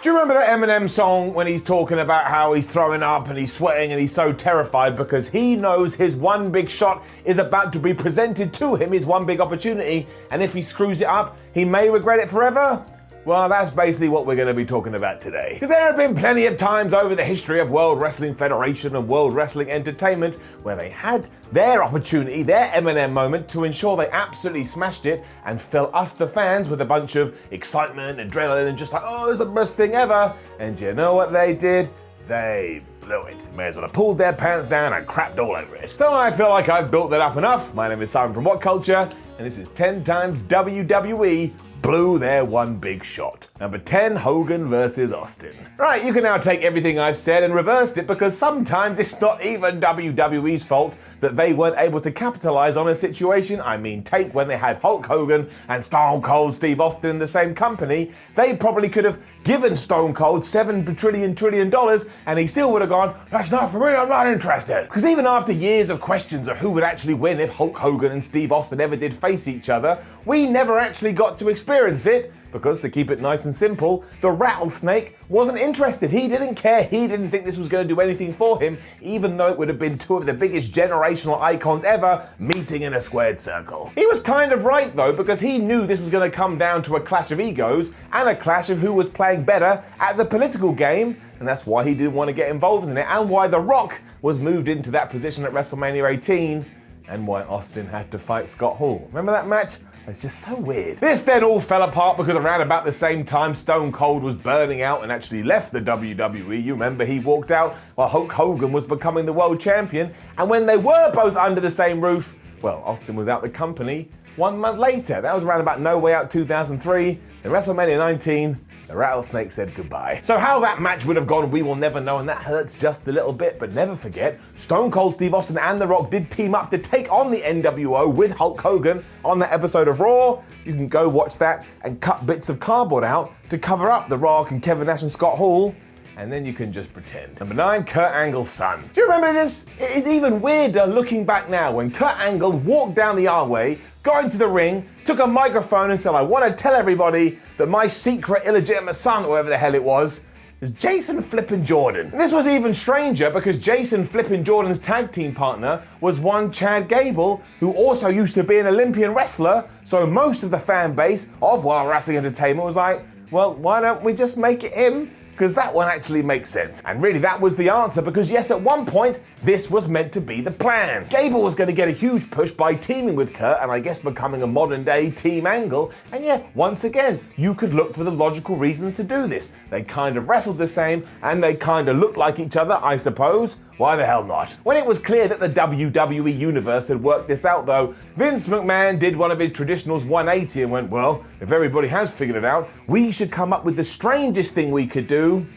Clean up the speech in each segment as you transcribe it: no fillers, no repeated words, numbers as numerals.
Do you remember that Eminem song when he's talking about how he's throwing up and he's sweating and he's so terrified because he knows his one big shot is about to be presented to him, his one big opportunity, and if he screws it up, he may regret it forever? Well, that's basically what we're going to be talking about today. Because there have been plenty of times over the history of World Wrestling Federation and World Wrestling Entertainment where they had their opportunity, their Eminem moment, to ensure they absolutely smashed it and fill us, the fans, with a bunch of excitement, adrenaline, and just like, oh, it's the best thing ever. And you know what they did? They blew it. May as well have pulled their pants down and crapped all over it. So I feel like I've built that up enough. My name is Simon from What Culture, and this is 10 times WWE blew their one big shot. Number 10, Hogan versus Austin. Right, you can now take everything I've said and reverse it because sometimes it's not even WWE's fault that they weren't able to capitalize on a situation. I mean, take when they had Hulk Hogan and Stone Cold Steve Austin in the same company. They probably could have given Stone Cold $7 trillion and he still would have gone, that's not for me, I'm not interested. Because even after years of questions of who would actually win if Hulk Hogan and Steve Austin ever did face each other, we never actually got to experience it. Because, to keep it nice and simple, the Rattlesnake wasn't interested. He didn't care. He didn't think this was going to do anything for him, even though it would have been two of the biggest generational icons ever meeting in a squared circle. He was kind of right, though, because he knew this was going to come down to a clash of egos and a clash of who was playing better at the political game, and that's why he didn't want to get involved in it, and why The Rock was moved into that position at WrestleMania 18, and why Austin had to fight Scott Hall. Remember that match? It's just so weird. This then all fell apart because around about the same time Stone Cold was burning out and actually left the WWE. You remember he walked out while Hulk Hogan was becoming the world champion. And when they were both under the same roof, well, Austin was out the company 1 month later. That was around about No Way Out 2003. In WrestleMania 19, the Rattlesnake said goodbye. So how that match would have gone, we will never know, and that hurts just a little bit. But never forget, Stone Cold Steve Austin and The Rock did team up to take on the NWO with Hulk Hogan on that episode of Raw. You can go watch that and cut bits of cardboard out to cover up The Rock and Kevin Nash and Scott Hall. And then you can just pretend. Number 9, Kurt Angle's son. Do you remember this? It is even weirder looking back now when Kurt Angle walked down the aisleway, got into the ring, took a microphone and said, I want to tell everybody that my secret illegitimate son, or whatever the hell it was Jason Flippin' Jordan. And this was even stranger because Jason Flippin' Jordan's tag team partner was one Chad Gable, who also used to be an Olympian wrestler, so most of the fan base of World Wrestling Entertainment was like, well, why don't we just make it him? Because that one actually makes sense. And really that was the answer, because yes, at one point, this was meant to be the plan. Gable was going to get a huge push by teaming with Kurt and I guess becoming a modern day Team Angle. And yeah, once again, you could look for the logical reasons to do this. They kind of wrestled the same and they kind of looked like each other, I suppose. Why the hell not? When it was clear that the WWE Universe had worked this out though, Vince McMahon did one of his traditionals 180 and went, well, if everybody has figured it out, we should come up with the strangest thing we could do.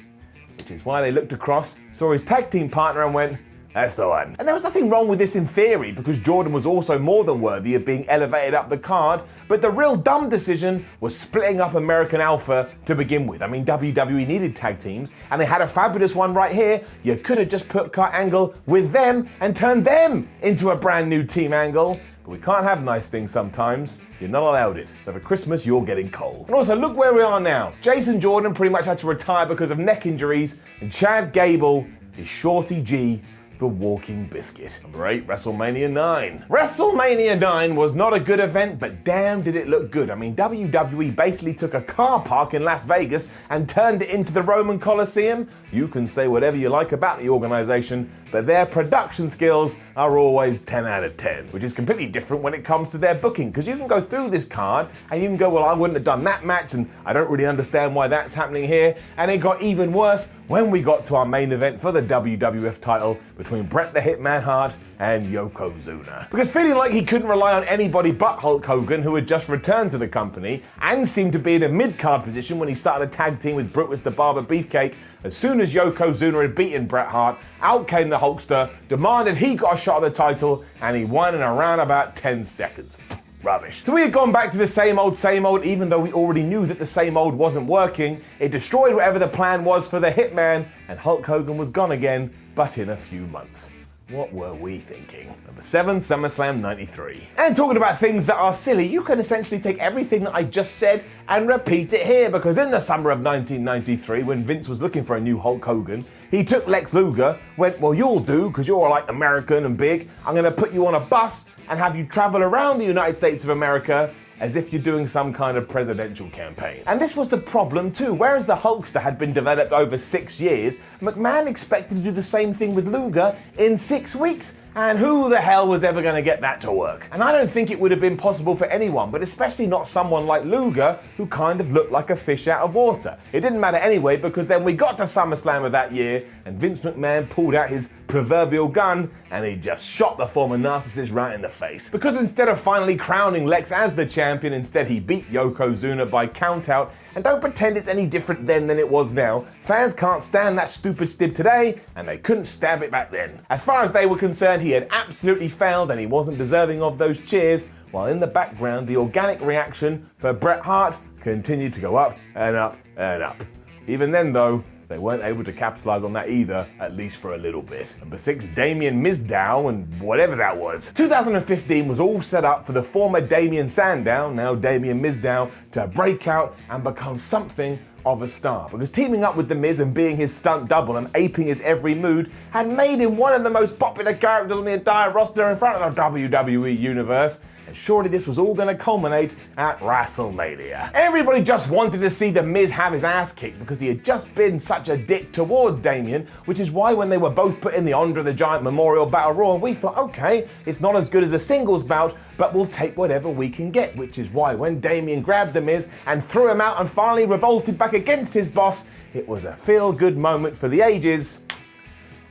Which is why they looked across, saw his tag team partner and went, that's the one. And there was nothing wrong with this in theory, because Jordan was also more than worthy of being elevated up the card, but the real dumb decision was splitting up American Alpha to begin with. I mean, WWE needed tag teams, and they had a fabulous one right here. You could have just put Kurt Angle with them and turned them into a brand new Team Angle. But we can't have nice things sometimes. You're not allowed it. So for Christmas, you're getting coal. And also, look where we are now. Jason Jordan pretty much had to retire because of neck injuries, and Chad Gable is Shorty G, the walking biscuit. Number 8, WrestleMania 9. WrestleMania 9 was not a good event, but damn did it look good. I mean, WWE basically took a car park in Las Vegas and turned it into the Roman Coliseum. You can say whatever you like about the organization, but their production skills are always 10 out of 10, which is completely different when it comes to their booking, because you can go through this card and you can go, well, I wouldn't have done that match and I don't really understand why that's happening here. And it got even worse when we got to our main event for the WWF title between Bret the Hitman Hart and Yokozuna. Because feeling like he couldn't rely on anybody but Hulk Hogan, who had just returned to the company and seemed to be in a mid-card position when he started a tag team with Brutus the Barber Beefcake, as soon as Yokozuna had beaten Bret Hart, out came the Hulkster, demanded he got a shot at the title, and he won in around about 10 seconds. Rubbish. So we had gone back to the same old, even though we already knew that the same old wasn't working. It destroyed whatever the plan was for the Hitman, and Hulk Hogan was gone again, but in a few months. What were we thinking? Number 7, SummerSlam 93. And talking about things that are silly, you can essentially take everything that I just said and repeat it here, because in the summer of 1993, when Vince was looking for a new Hulk Hogan, he took Lex Luger, went, well, you'll do, because you're like American and big. I'm going to put you on a bus and have you travel around the United States of America as if you're doing some kind of presidential campaign. And this was the problem too. Whereas the Hulkster had been developed over 6 years, McMahon expected to do the same thing with Luger in 6 weeks. And who the hell was ever going to get that to work? And I don't think it would have been possible for anyone, but especially not someone like Luger, who kind of looked like a fish out of water. It didn't matter anyway, because then we got to SummerSlam of that year, and Vince McMahon pulled out his proverbial gun, and he just shot the former narcissist right in the face. Because instead of finally crowning Lex as the champion, instead he beat Yokozuna by countout, and don't pretend it's any different then than it was now. Fans can't stand that stupid stib today, and they couldn't stab it back then. As far as they were concerned, he had absolutely failed and he wasn't deserving of those cheers, while in the background the organic reaction for Bret Hart continued to go up and up and up. Even then though, they weren't able to capitalize on that either, at least for a little bit. Number 6, Damien MIZDOW and whatever that was. 2015 was all set up for the former Damien Sandow, now Damien MIZDOW, to break out and become something of a star, because teaming up with The Miz and being his stunt double and aping his every mood had made him one of the most popular characters on the entire roster in front of the WWE universe. And surely this was all going to culminate at WrestleMania. Everybody just wanted to see The Miz have his ass kicked because he had just been such a dick towards Damien, which is why when they were both put in the Andre the Giant Memorial Battle Royal, we thought, okay, it's not as good as a singles bout, but we'll take whatever we can get, which is why when Damien grabbed The Miz and threw him out and finally revolted back against his boss, it was a feel-good moment for the ages,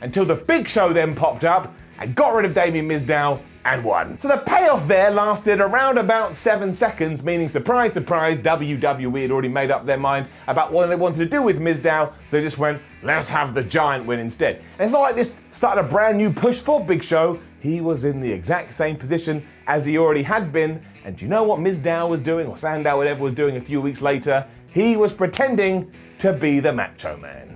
until the Big Show then popped up and got rid of Damien MIZDOW and won. So the payoff there lasted around about 7 seconds, meaning surprise, surprise, WWE had already made up their mind about what they wanted to do with MIZDOW, so they just went, let's have the Giant win instead. And it's not like this started a brand new push for Big Show. He was in the exact same position as he already had been, and do you know what MIZDOW was doing, or Sandow, whatever, was doing a few weeks later? He was pretending to be the Macho Man.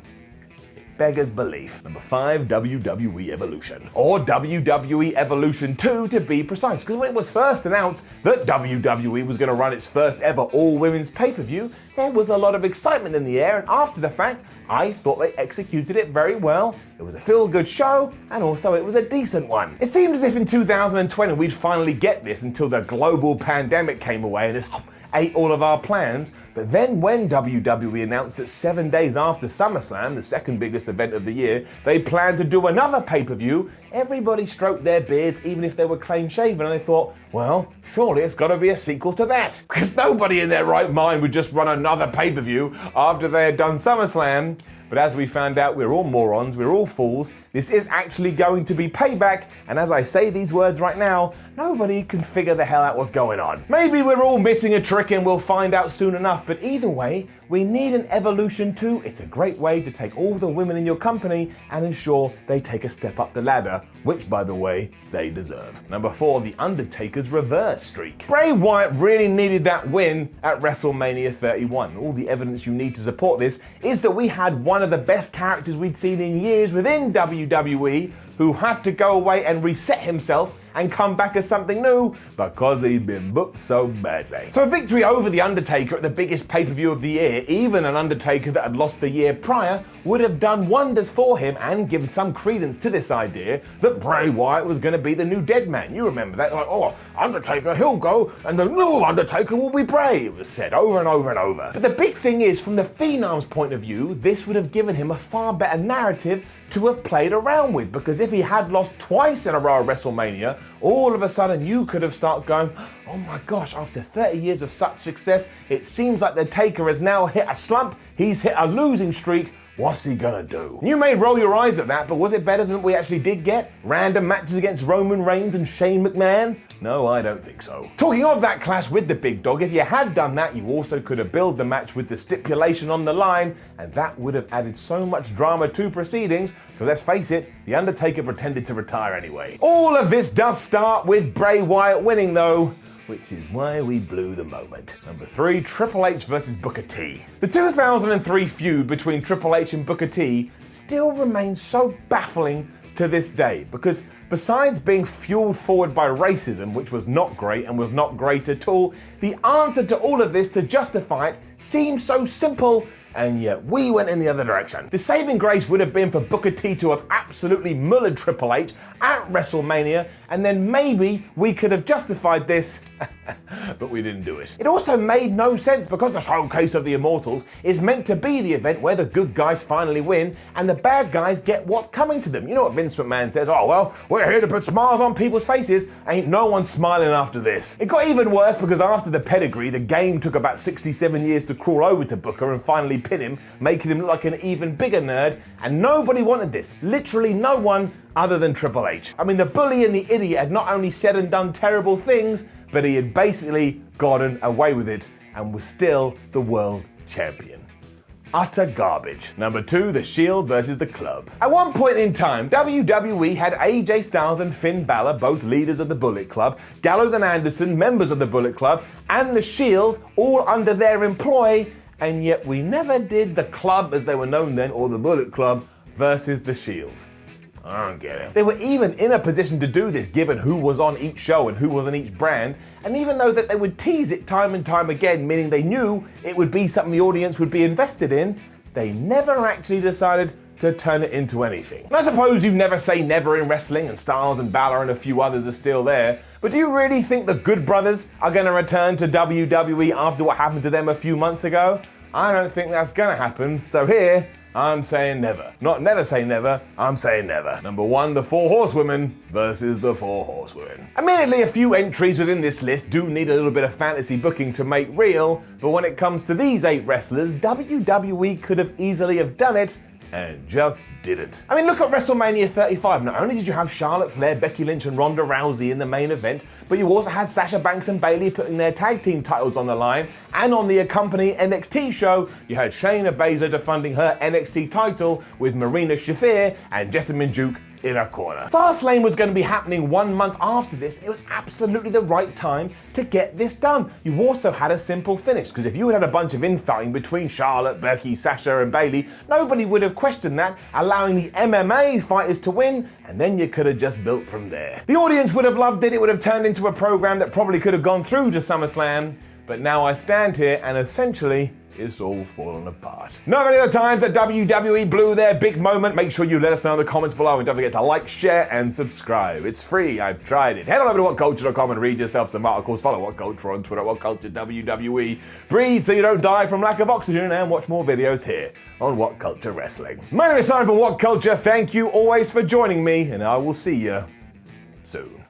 Beggars belief. Number 5, WWE Evolution. Or WWE Evolution 2 to be precise. Because when it was first announced that WWE was going to run its first ever all-women's pay-per-view, there was a lot of excitement in the air, and after the fact, I thought they executed it very well. It was a feel-good show, and also it was a decent one. It seemed as if in 2020 we'd finally get this until the global pandemic came away and it ate all of our plans. But then when WWE announced that 7 days after SummerSlam, the second biggest event of the year, they planned to do another pay-per-view, everybody stroked their beards even if they were clean-shaven, and they thought, well, surely it's got to be a sequel to that. Because nobody in their right mind would just run another pay-per-view after they had done SummerSlam. But as we found out, we're all morons, we're all fools. This is actually going to be Payback, and as I say these words right now, nobody can figure the hell out what's going on. Maybe we're all missing a trick and we'll find out soon enough, but either way, we need an Evolution 2. It's a great way to take all the women in your company and ensure they take a step up the ladder, which, by the way, they deserve. Number 4, The Undertaker's reverse streak. Bray Wyatt really needed that win at WrestleMania 31. All the evidence you need to support this is that we had one of the best characters we'd seen in years within WWE who had to go away and reset himself and come back as something new because he'd been booked so badly. So a victory over The Undertaker at the biggest pay-per-view of the year, even an Undertaker that had lost the year prior, would have done wonders for him and given some credence to this idea that Bray Wyatt was going to be the new dead man. You remember that? Like, oh, Undertaker, he'll go, and the new Undertaker will be Bray, it was said over and over and over. But the big thing is, from the Phenom's point of view, this would have given him a far better narrative to have played around with, because if he had lost twice in a row at WrestleMania, all of a sudden you could have started going, oh my gosh, after 30 years of such success, it seems like the Taker has now hit a slump, he's hit a losing streak, what's he gonna do? You may roll your eyes at that, but was it better than we actually did get? Random matches against Roman Reigns and Shane McMahon? No, I don't think so. Talking of that clash with the big dog, if you had done that, you also could have billed the match with the stipulation on the line, and that would have added so much drama to proceedings, because let's face it, The Undertaker pretended to retire anyway. All of this does start with Bray Wyatt winning though, which is why we blew the moment. Number 3, Triple H versus Booker T. The 2003 feud between Triple H and Booker T still remains so baffling to this day, because besides being fueled forward by racism, which was not great and was not great at all, the answer to all of this, to justify it, seems so simple, and yet we went in the other direction. The saving grace would have been for Booker T to have absolutely mullered Triple H at WrestleMania, and then maybe we could have justified this, but we didn't do it. It also made no sense because the Showcase of the Immortals is meant to be the event where the good guys finally win and the bad guys get what's coming to them. You know what Vince McMahon says, oh well, we're here to put smiles on people's faces. Ain't no one smiling after this. It got even worse because after the pedigree, the game took about 67 years to crawl over to Booker and finally pin him, making him look like an even bigger nerd, and nobody wanted this. Literally no one other than Triple H. I mean, the bully and the idiot had not only said and done terrible things, but he had basically gotten away with it and was still the world champion. Utter garbage. Number 2, The Shield versus The Club. At one point in time, WWE had AJ Styles and Finn Balor, both leaders of the Bullet Club, Gallows and Anderson, members of the Bullet Club, and The Shield, all under their employ, and yet we never did The Club, as they were known then, or the Bullet Club, versus The Shield. I don't get it. They were even in a position to do this given who was on each show and who was on each brand, and even though that they would tease it time and time again, meaning they knew it would be something the audience would be invested in, they never actually decided to turn it into anything. And I suppose you never say never in wrestling, and Styles and Balor and a few others are still there, but do you really think the Good Brothers are going to return to WWE after what happened to them a few months ago? I don't think that's going to happen, so here, I'm saying never. Not never say never, I'm saying never. Number 1, the 4 Horsewomen versus the 4 Horsewomen. Admittedly, a few entries within this list do need a little bit of fantasy booking to make real, but when it comes to these 8 wrestlers, WWE could have easily have done it and just didn't. I mean, look at WrestleMania 35. Not only did you have Charlotte Flair, Becky Lynch and Ronda Rousey in the main event, but you also had Sasha Banks and Bayley putting their tag team titles on the line, and on the accompanying NXT show, you had Shayna Baszler defending her NXT title with Marina Shafir and Jessamine Duke in her corner. Fastlane was going to be happening 1 month after this, and it was absolutely the right time to get this done. You also had a simple finish, because if you had a bunch of infighting between Charlotte, Becky, Sasha and Bayley, nobody would have questioned that, allowing the MMA fighters to win, and then you could have just built from there. The audience would have loved it. It would have turned into a program that probably could have gone through to SummerSlam, but now I stand here and essentially it's all fallen apart. Know of any other times that WWE blew their big moment? Make sure you let us know in the comments below, and don't forget to like, share, and subscribe. It's free, I've tried it. Head on over to whatculture.com and read yourself some articles. Follow WhatCulture on Twitter, WhatCultureWWE. Breathe so you don't die from lack of oxygen, and watch more videos here on What Culture Wrestling. My name is Simon from What Culture. Thank you always for joining me, and I will see you soon.